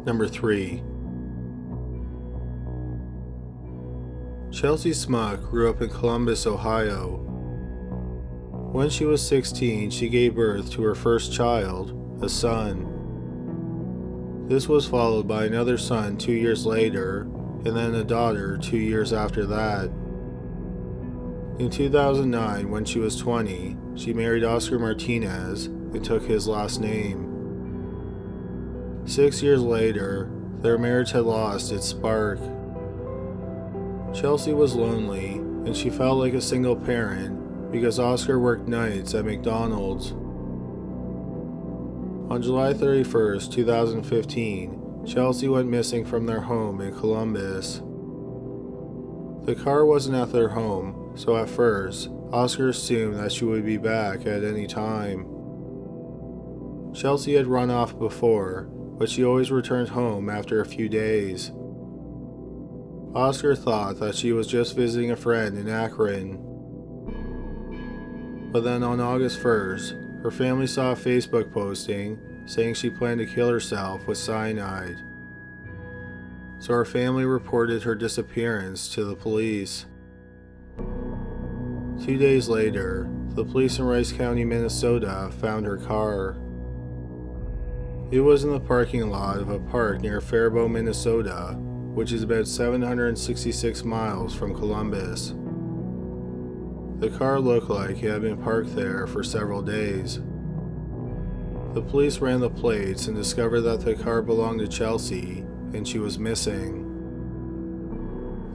Number 3. Chelsea Smuck grew up in Columbus, Ohio. When she was 16, she gave birth to her first child, a son. This was followed by another son 2 years later, and then a daughter 2 years after that. In 2009, when she was 20, she married Oscar Martinez and took his last name. 6 years later, their marriage had lost its spark. Chelsea was lonely, and she felt like a single parent because Oscar worked nights at McDonald's. On July 31st, 2015, Chelsea went missing from their home in Columbus. The car wasn't at their home, so at first, Oscar assumed that she would be back at any time. Chelsea had run off before, but she always returned home after a few days. Oscar thought that she was just visiting a friend in Akron. But then on August 1st, her family saw a Facebook posting saying she planned to kill herself with cyanide. So her family reported her disappearance to the police. 2 days later, the police in Rice County, Minnesota found her car. It was in the parking lot of a park near Faribault, Minnesota, which is about 766 miles from Columbus. The car looked like it had been parked there for several days. The police ran the plates and discovered that the car belonged to Chelsea, and she was missing.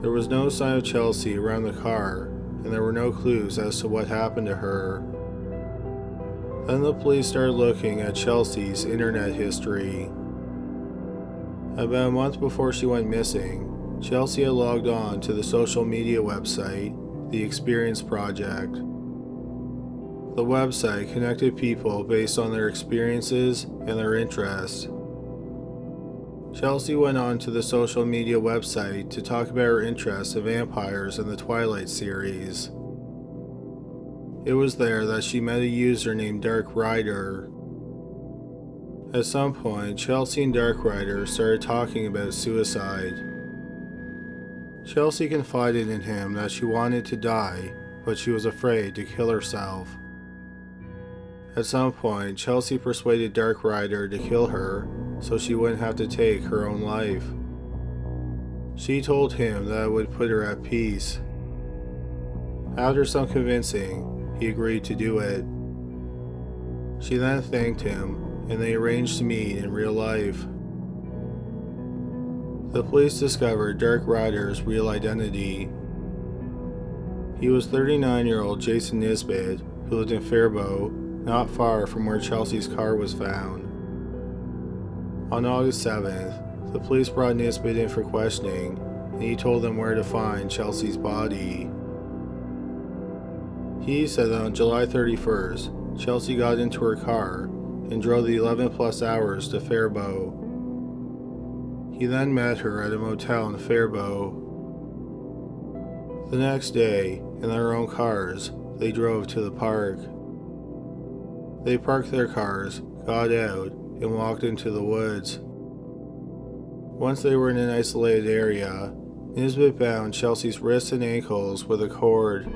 There was no sign of Chelsea around the car, and there were no clues as to what happened to her. Then the police started looking at Chelsea's internet history. About a month before she went missing, Chelsea had logged on to the social media website, The Experience Project. The website connected people based on their experiences and their interests. Chelsea went on to the social media website to talk about her interest in vampires in the Twilight series. It was there that she met a user named Dark Rider. At some point, Chelsea and Dark Rider started talking about suicide. Chelsea confided in him that she wanted to die, but she was afraid to kill herself. At some point, Chelsea persuaded Dark Rider to kill her so she wouldn't have to take her own life. She told him that it would put her at peace. After some convincing, he agreed to do it. She then thanked him, and they arranged to meet in real life. The police discovered Dark Rider's real identity. He was 39-year-old Jason Nisbet, who lived in Faribault, not far from where Chelsea's car was found. On August 7th, the police brought Nisbet in for questioning, and he told them where to find Chelsea's body. He said that on July 31st, Chelsea got into her car and drove the 11+ hours to Faribault. He then met her at a motel in Faribault. The next day, in their own cars, they drove to the park. They parked their cars, got out, and walked into the woods. Once they were in an isolated area, Nisbet bound Chelsea's wrists and ankles with a cord.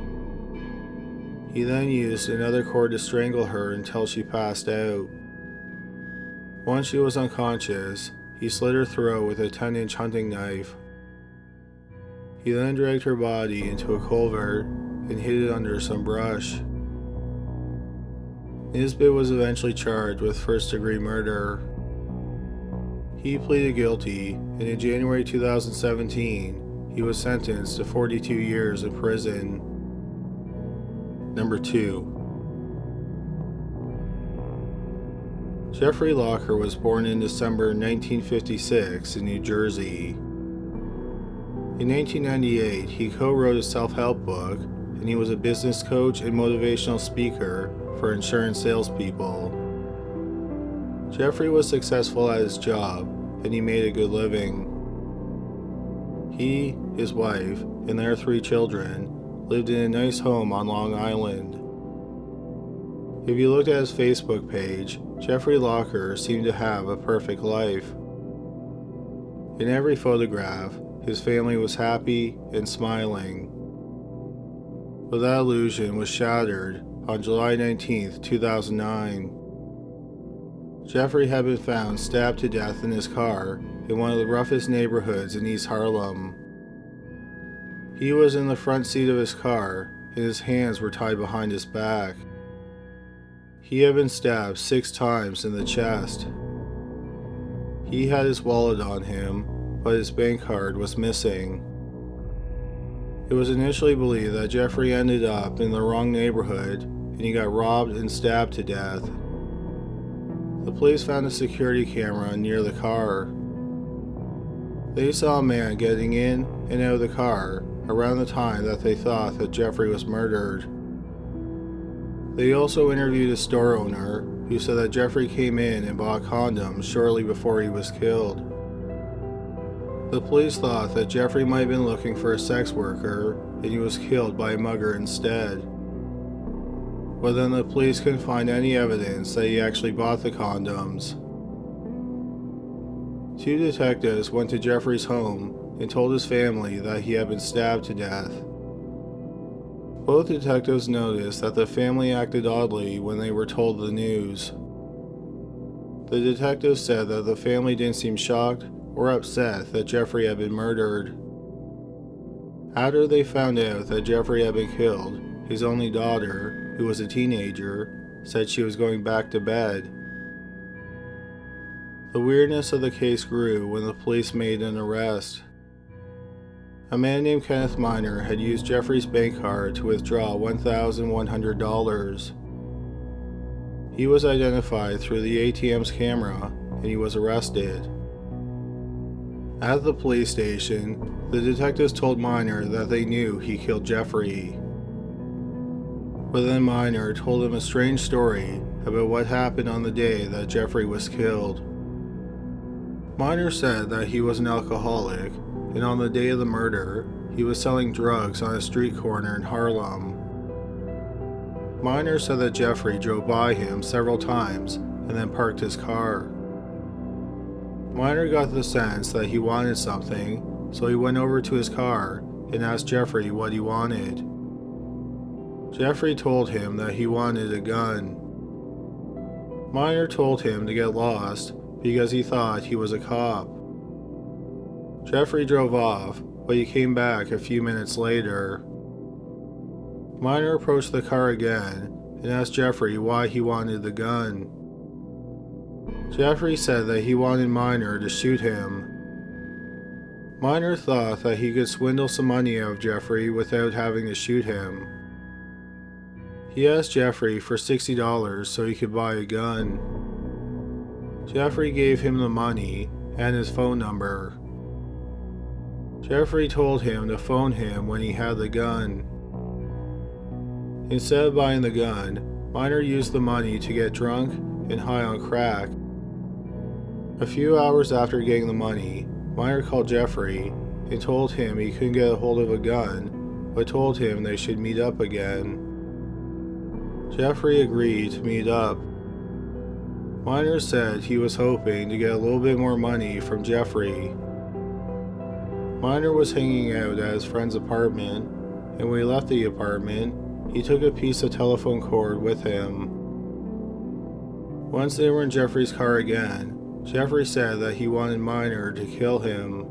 He then used another cord to strangle her until she passed out. Once she was unconscious, he slit her throat with a 10-inch hunting knife. He then dragged her body into a culvert and hid it under some brush. Nisbet was eventually charged with first-degree murder. He pleaded guilty, and in January 2017, he was sentenced to 42 years in prison. Number 2. Jeffrey Locker was born in December 1956 in New Jersey. In 1998, he co-wrote a self-help book, and he was a business coach and motivational speaker for insurance salespeople. Jeffrey was successful at his job, and he made a good living. He, his wife, and their 3 children lived in a nice home on Long Island. If you looked at his Facebook page, Jeffrey Locker seemed to have a perfect life. In every photograph, his family was happy and smiling. But that illusion was shattered on July 19, 2009. Jeffrey had been found stabbed to death in his car in one of the roughest neighborhoods in East Harlem. He was in the front seat of his car, and his hands were tied behind his back. He had been stabbed 6 times in the chest. He had his wallet on him, but his bank card was missing. It was initially believed that Jeffrey ended up in the wrong neighborhood and he got robbed and stabbed to death. The police found a security camera near the car. They saw a man getting in and out of the car around the time that they thought that Jeffrey was murdered. They also interviewed a store owner who said that Jeffrey came in and bought condoms shortly before he was killed. The police thought that Jeffrey might have been looking for a sex worker and he was killed by a mugger instead. But then the police couldn't find any evidence that he actually bought the condoms. 2 detectives went to Jeffrey's home and told his family that he had been stabbed to death. Both detectives noticed that the family acted oddly when they were told the news. The detectives said that the family didn't seem shocked or upset that Jeffrey had been murdered. After they found out that Jeffrey had been killed, his only daughter, who was a teenager, said she was going back to bed. The weirdness of the case grew when the police made an arrest. A man named Kenneth Miner had used Jeffrey's bank card to withdraw $1,100. He was identified through the ATM's camera and he was arrested. At the police station, the detectives told Miner that they knew he killed Jeffrey. But then Miner told them a strange story about what happened on the day that Jeffrey was killed. Miner said that he was an alcoholic, and on the day of the murder, he was selling drugs on a street corner in Harlem. Miner said that Jeffrey drove by him several times and then parked his car. Miner got the sense that he wanted something, so he went over to his car and asked Jeffrey what he wanted. Jeffrey told him that he wanted a gun. Miner told him to get lost because he thought he was a cop. Jeffrey drove off, but he came back a few minutes later. Miner approached the car again and asked Jeffrey why he wanted the gun. Jeffrey said that he wanted Miner to shoot him. Miner thought that he could swindle some money out of Jeffrey without having to shoot him. He asked Jeffrey for $60 so he could buy a gun. Jeffrey gave him the money and his phone number. Jeffrey told him to phone him when he had the gun. Instead of buying the gun, Miner used the money to get drunk and high on crack. A few hours after getting the money, Miner called Jeffrey and told him he couldn't get a hold of a gun, but told him they should meet up again. Jeffrey agreed to meet up. Miner said he was hoping to get a little bit more money from Jeffrey. Miner was hanging out at his friend's apartment, and when he left the apartment, he took a piece of telephone cord with him. Once they were in Jeffrey's car again, Jeffrey said that he wanted Miner to kill him.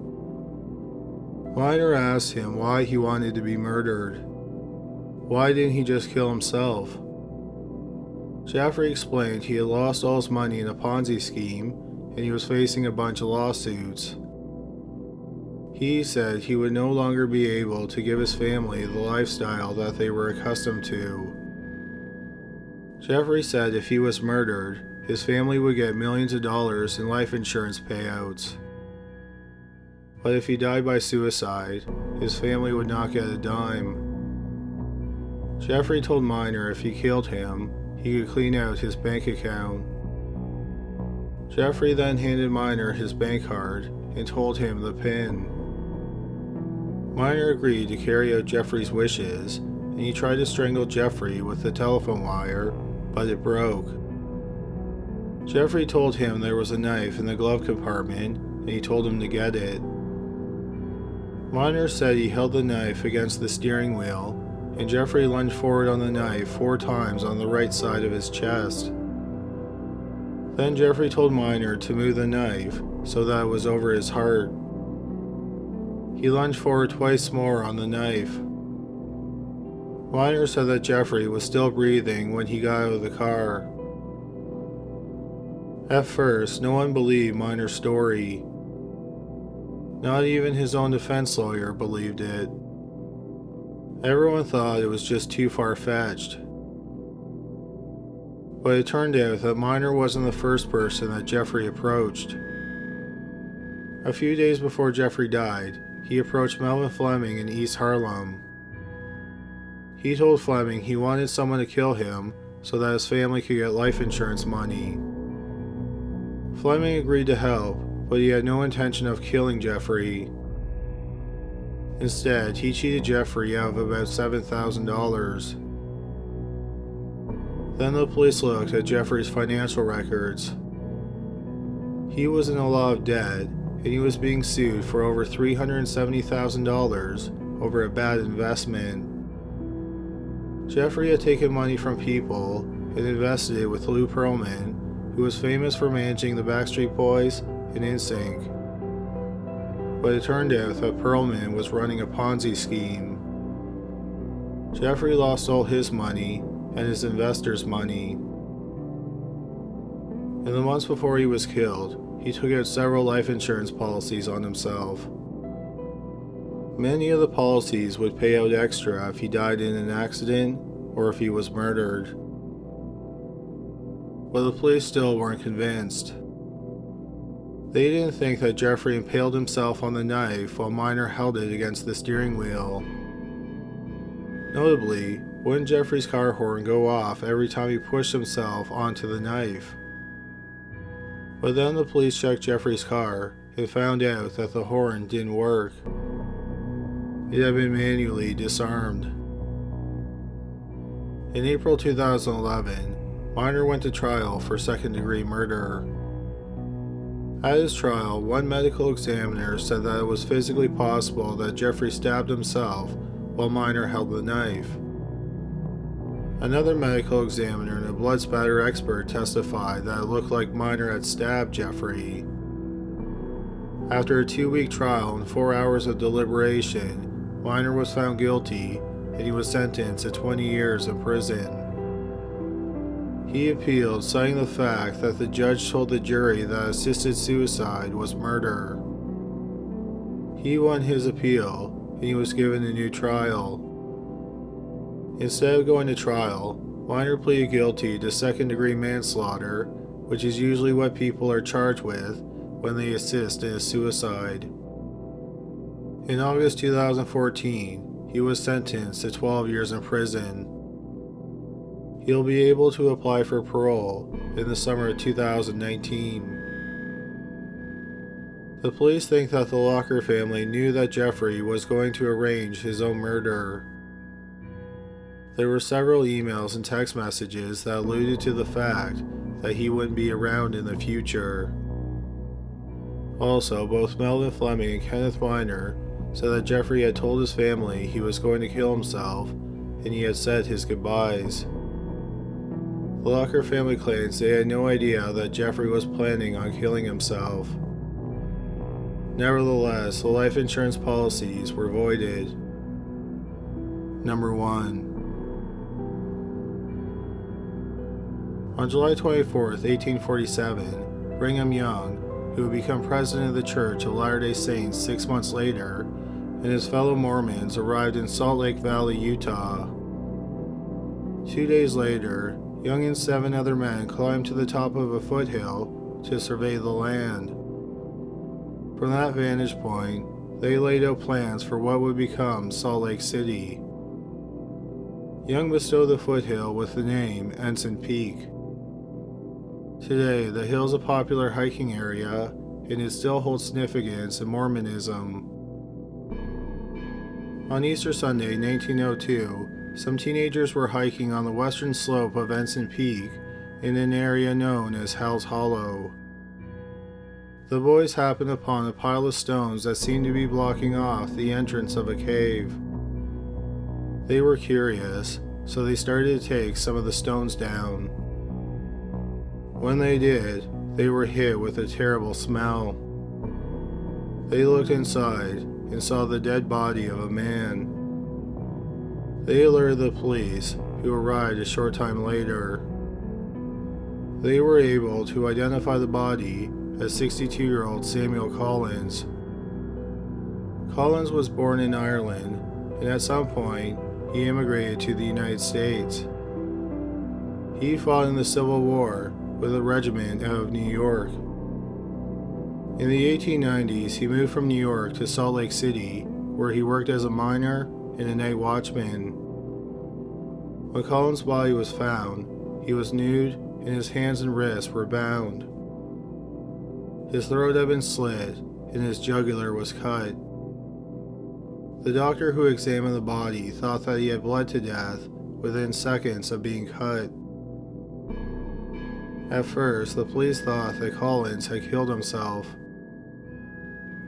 Miner asked him why he wanted to be murdered. Why didn't he just kill himself? Jeffrey explained he had lost all his money in a Ponzi scheme and he was facing a bunch of lawsuits. He said he would no longer be able to give his family the lifestyle that they were accustomed to. Jeffrey said if he was murdered, his family would get millions of dollars in life insurance payouts. But if he died by suicide, his family would not get a dime. Jeffrey told Miner if he killed him, he could clean out his bank account. Jeffrey then handed Miner his bank card and told him the PIN. Miner agreed to carry out Jeffrey's wishes, and he tried to strangle Jeffrey with the telephone wire, but it broke. Jeffrey told him there was a knife in the glove compartment, and he told him to get it. Miner said he held the knife against the steering wheel, and Jeffrey lunged forward on the knife 4 times on the right side of his chest. Then Jeffrey told Miner to move the knife so that it was over his heart. He lunged forward twice more on the knife. Miner said that Jeffrey was still breathing when he got out of the car. At first, no one believed Miner's story. Not even his own defense lawyer believed it. Everyone thought it was just too far-fetched. But it turned out that Miner wasn't the first person that Jeffrey approached. A few days before Jeffrey died, he approached Melvin Fleming in East Harlem. He told Fleming he wanted someone to kill him so that his family could get life insurance money. Fleming agreed to help, but he had no intention of killing Jeffrey. Instead, he cheated Jeffrey out of about $7,000. Then the police looked at Jeffrey's financial records. He was in a lot of debt, and he was being sued for over $370,000 over a bad investment. Jeffrey had taken money from people and invested it with Lou Pearlman, who was famous for managing the Backstreet Boys and NSYNC. But it turned out that Pearlman was running a Ponzi scheme. Jeffrey lost all his money and his investors' money. In the months before he was killed, he took out several life insurance policies on himself. Many of the policies would pay out extra if he died in an accident or if he was murdered. But the police still weren't convinced. They didn't think that Jeffrey impaled himself on the knife while Miner held it against the steering wheel. Notably, wouldn't Jeffrey's car horn go off every time he pushed himself onto the knife? But then the police checked Jeffrey's car and found out that the horn didn't work. It had been manually disarmed. In April 2011, Miner went to trial for second-degree murder. At his trial, one medical examiner said that it was physically possible that Jeffrey stabbed himself while Miner held the knife. Another medical examiner and a blood spatter expert testified that it looked like Miner had stabbed Jeffrey. After a 2-week trial and 4 hours of deliberation, Miner was found guilty and he was sentenced to 20 years in prison. He appealed, citing the fact that the judge told the jury that assisted suicide was murder. He won his appeal and he was given a new trial. Instead of going to trial, Miner pleaded guilty to second-degree manslaughter, which is usually what people are charged with when they assist in a suicide. In August 2014, he was sentenced to 12 years in prison. He'll be able to apply for parole in the summer of 2019. The police think that the Locker family knew that Jeffrey was going to arrange his own murder. There were several emails and text messages that alluded to the fact that he wouldn't be around in the future. Also, both Melvin Fleming and Kenneth Miner said that Jeffrey had told his family he was going to kill himself and he had said his goodbyes. The Locker family claims they had no idea that Jeffrey was planning on killing himself. Nevertheless, the life insurance policies were voided. Number 1. On July 24, 1847, Brigham Young, who would become president of the Church of Latter-day Saints 6 months later, and his fellow Mormons arrived in Salt Lake Valley, Utah. 2 days later, Young and 7 other men climbed to the top of a foothill to survey the land. From that vantage point, they laid out plans for what would become Salt Lake City. Young bestowed the foothill with the name Ensign Peak. Today, the hill is a popular hiking area, and it still holds significance in Mormonism. On Easter Sunday, 1902, some teenagers were hiking on the western slope of Ensign Peak in an area known as Hell's Hollow. The boys happened upon a pile of stones that seemed to be blocking off the entrance of a cave. They were curious, so they started to take some of the stones down. When they did, they were hit with a terrible smell. They looked inside and saw the dead body of a man. They alerted the police, who arrived a short time later. They were able to identify the body as 62-year-old Samuel Collins. Collins was born in Ireland, and at some point, he immigrated to the United States. He fought in the Civil War with a regiment out of New York. In the 1890s, he moved from New York to Salt Lake City, where he worked as a miner and a night watchman. When Collins' body was found, he was nude and his hands and wrists were bound. His throat had been slit and his jugular was cut. The doctor who examined the body thought that he had bled to death within seconds of being cut. At first, the police thought that Collins had killed himself.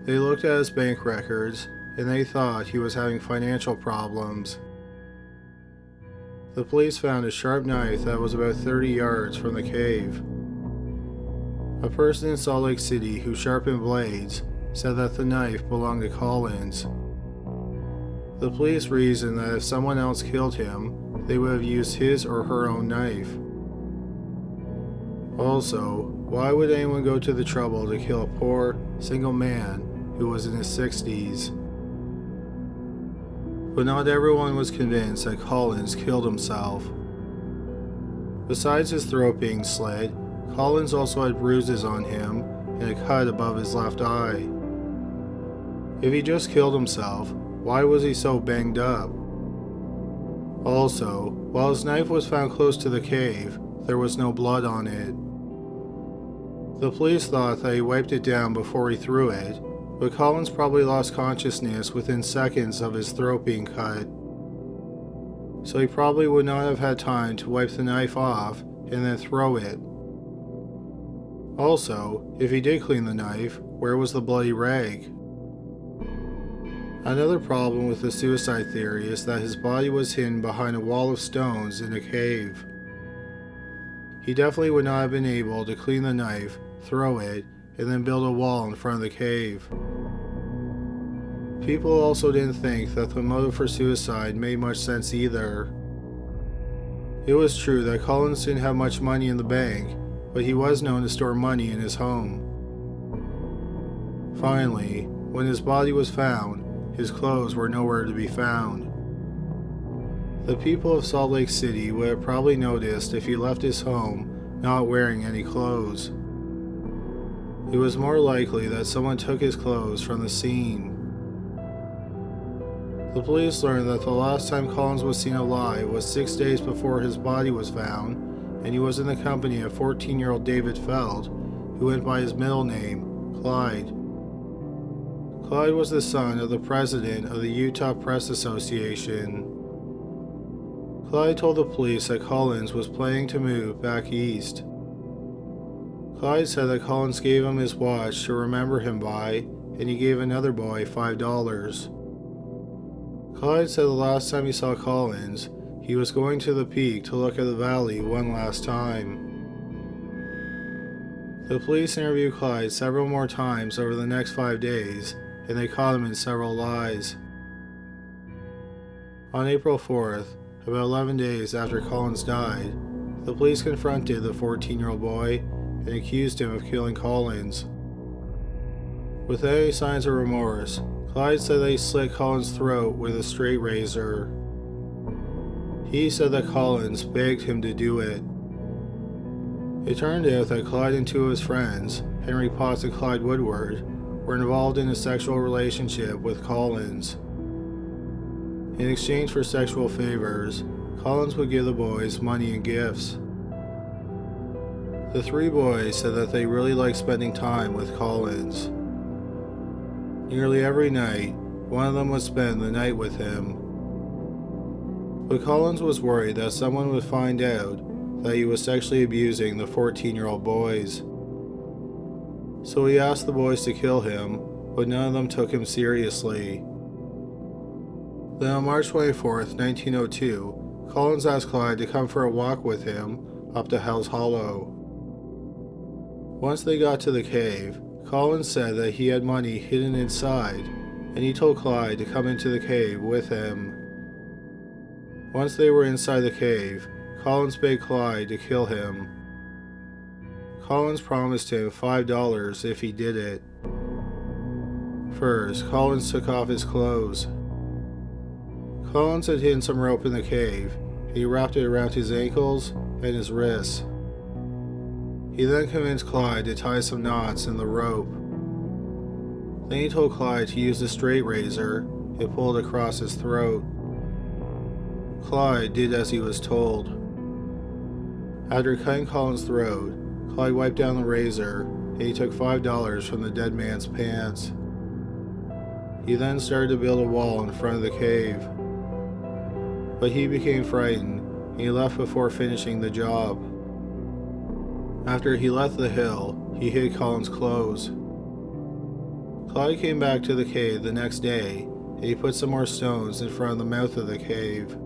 They looked at his bank records and they thought he was having financial problems. The police found a sharp knife that was about 30 yards from the cave. A person in Salt Lake City who sharpened blades said that the knife belonged to Collins. The police reasoned that if someone else killed him, they would have used his or her own knife. Also, why would anyone go to the trouble to kill a poor, single man who was in his 60s? But not everyone was convinced that Collins killed himself. Besides his throat being slit, Collins also had bruises on him and a cut above his left eye. If he just killed himself, why was he so banged up? Also, while his knife was found close to the cave, there was no blood on it. The police thought that he wiped it down before he threw it, but Collins probably lost consciousness within seconds of his throat being cut. So he probably would not have had time to wipe the knife off and then throw it. Also, if he did clean the knife, where was the bloody rag? Another problem with the suicide theory is that his body was hidden behind a wall of stones in a cave. He definitely would not have been able to clean the knife, throw it, and then build a wall in front of the cave. People also didn't think that the motive for suicide made much sense either. It was true that Collins didn't have much money in the bank, but he was known to store money in his home. Finally, when his body was found, his clothes were nowhere to be found. The people of Salt Lake City would have probably noticed if he left his home not wearing any clothes. It was more likely that someone took his clothes from the scene. The police learned that the last time Collins was seen alive was 6 days before his body was found, and he was in the company of 14-year-old David Feld, who went by his middle name, Clyde. Clyde was the son of the president of the Utah Press Association. Clyde told the police that Collins was planning to move back east. Clyde said that Collins gave him his watch to remember him by, and he gave another boy $5. Clyde said the last time he saw Collins, he was going to the peak to look at the valley one last time. The police interviewed Clyde several more times over the next 5 days, and they caught him in several lies. On April 4th, about 11 days after Collins died, the police confronted the 14-year-old boy and accused him of killing Collins. Without any signs of remorse, Clyde said that he slit Collins' throat with a straight razor. He said that Collins begged him to do it. It turned out that Clyde and two of his friends, Henry Potts and Clyde Woodward, were involved in a sexual relationship with Collins. In exchange for sexual favors, Collins would give the boys money and gifts. The three boys said that they really liked spending time with Collins. Nearly every night, one of them would spend the night with him. But Collins was worried that someone would find out that he was sexually abusing the 14-year-old boys. So he asked the boys to kill him, but none of them took him seriously. Then on March 24th, 1902, Collins asked Clyde to come for a walk with him up to Hell's Hollow. Once they got to the cave, Collins said that he had money hidden inside, and he told Clyde to come into the cave with him. Once they were inside the cave, Collins begged Clyde to kill him. Collins promised him $5 if he did it. First, Collins took off his clothes. Collins had hidden some rope in the cave. He wrapped it around his ankles and his wrists. He then convinced Clyde to tie some knots in the rope. Then he told Clyde to use a straight razor and pull it across his throat. Clyde did as he was told. After cutting Collins' throat, Clyde wiped down the razor and he took $5 from the dead man's pants. He then started to build a wall in front of the cave. But he became frightened and he left before finishing the job. After he left the hill, he hid Collins' clothes. Clyde came back to the cave the next day and he put some more stones in front of the mouth of the cave.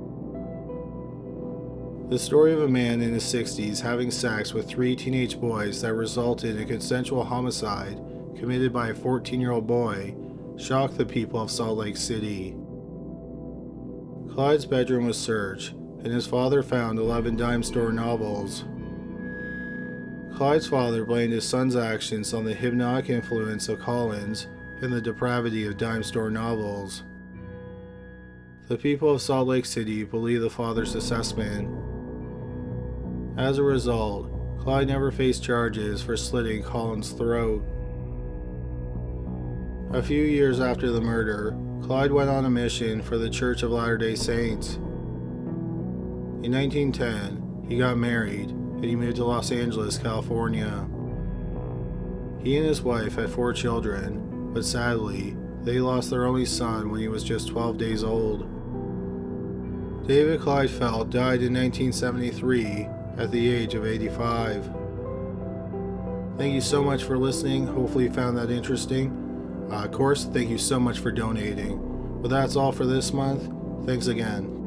The story of a man in his 60s having sex with 3 teenage boys that resulted in a consensual homicide committed by a 14-year-old boy shocked the people of Salt Lake City. Clyde's bedroom was searched, and his father found 11 dime store novels. Clyde's father blamed his son's actions on the hypnotic influence of Collins and the depravity of dime store novels. The people of Salt Lake City believe the father's assessment. As a result, Clyde never faced charges for slitting Collins' throat. A few years after the murder, Clyde went on a mission for the Church of Latter-day Saints. In 1910, he got married and he moved to Los Angeles, California. He and his wife had 4 children, but sadly, they lost their only son when he was just 12 days old. David Clyde Felt died in 1973 at the age of 85. Thank you so much for listening. Hopefully you found that interesting. Of course, thank you so much for donating. But that's all for this month. Thanks again.